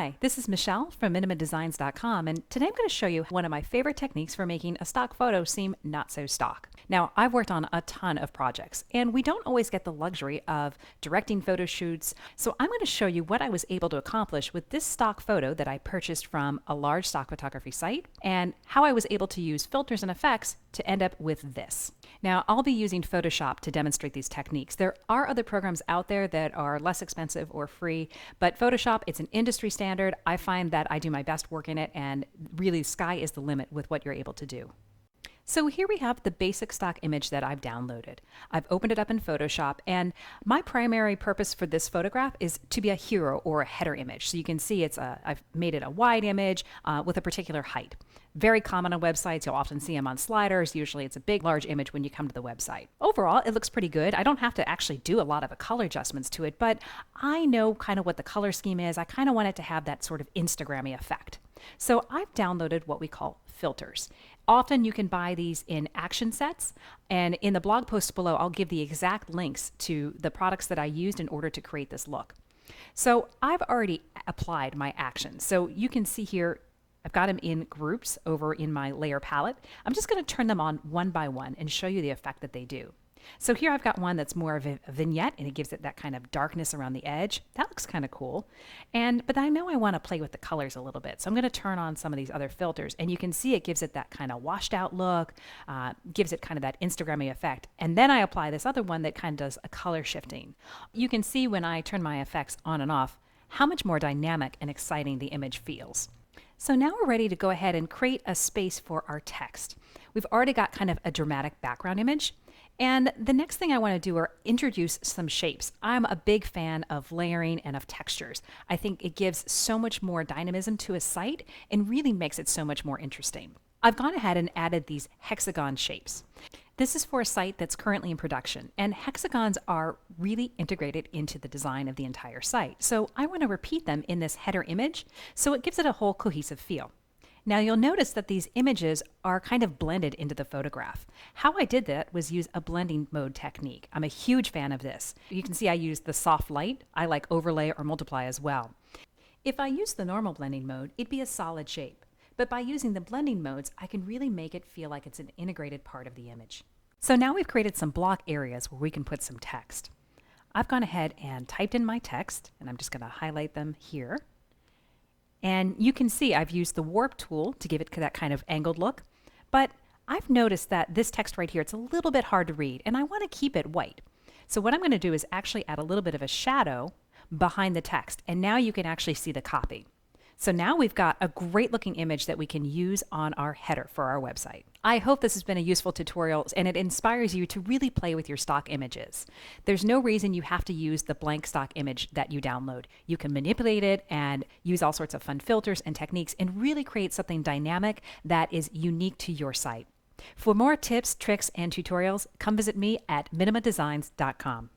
Hi, this is Michelle from MinimaDesigns.com, and today I'm going to show you one of my favorite techniques for making a stock photo seem not so stock. Now, I've worked on a ton of projects, and we don't always get the luxury of directing photo shoots, so I'm going to show you what I was able to accomplish with this stock photo that I purchased from a large stock photography site, and how I was able to use filters and effects to end up with this. Now, I'll be using Photoshop to demonstrate these techniques. There are other programs out there that are less expensive or free, but Photoshop, it's an industry standard. I find that I do my best work in it, and really, sky is the limit with what you're able to do. So here we have the basic stock image that I've downloaded. I've opened it up in Photoshop, and my primary purpose for this photograph is to be a hero or a header image. So you can see I've made it a wide image with a particular height. Very common on websites. You'll often see them on sliders. Usually it's a big, large image when you come to the website. Overall, it looks pretty good. I don't have to actually do a lot of color adjustments to it, but I know kind of what the color scheme is. I kind of want it to have that sort of Instagram-y effect. So I've downloaded what we call filters. Often you can buy these in action sets, and in the blog post below, I'll give the exact links to the products that I used in order to create this look. So I've already applied my actions. So you can see here, I've got them in groups over in my layer palette. I'm just going to turn them on one by one and show you the effect that they do. So here I've got one that's more of a vignette, and it gives it that kind of darkness around the edge. That looks kind of cool. But I know I want to play with the colors a little bit. So I'm going to turn on some of these other filters, and you can see it gives it that kind of washed out look, gives it kind of that Instagram-y effect. And then I apply this other one that kind of does a color shifting. You can see when I turn my effects on and off, how much more dynamic and exciting the image feels. So now we're ready to go ahead and create a space for our text. We've already got kind of a dramatic background image. And the next thing I want to do are introduce some shapes. I'm a big fan of layering and of textures. I think it gives so much more dynamism to a site and really makes it so much more interesting. I've gone ahead and added these hexagon shapes. This is for a site that's currently in production, and hexagons are really integrated into the design of the entire site. So I want to repeat them in this header image so it gives it a whole cohesive feel. Now you'll notice that these images are kind of blended into the photograph. How I did that was use a blending mode technique. I'm a huge fan of this. You can see I used the soft light. I like overlay or multiply as well. If I use the normal blending mode, it'd be a solid shape. But by using the blending modes, I can really make it feel like it's an integrated part of the image. So now we've created some block areas where we can put some text. I've gone ahead and typed in my text, and I'm just going to highlight them here. And you can see I've used the warp tool to give it that kind of angled look, but I've noticed that this text right here, it's a little bit hard to read, and I want to keep it white. So what I'm going to do is actually add a little bit of a shadow behind the text, and now you can actually see the copy. So now we've got a great looking image that we can use on our header for our website. I hope this has been a useful tutorial and it inspires you to really play with your stock images. There's no reason you have to use the blank stock image that you download. You can manipulate it and use all sorts of fun filters and techniques and really create something dynamic that is unique to your site. For more tips, tricks, and tutorials, come visit me at MinimaDesigns.com.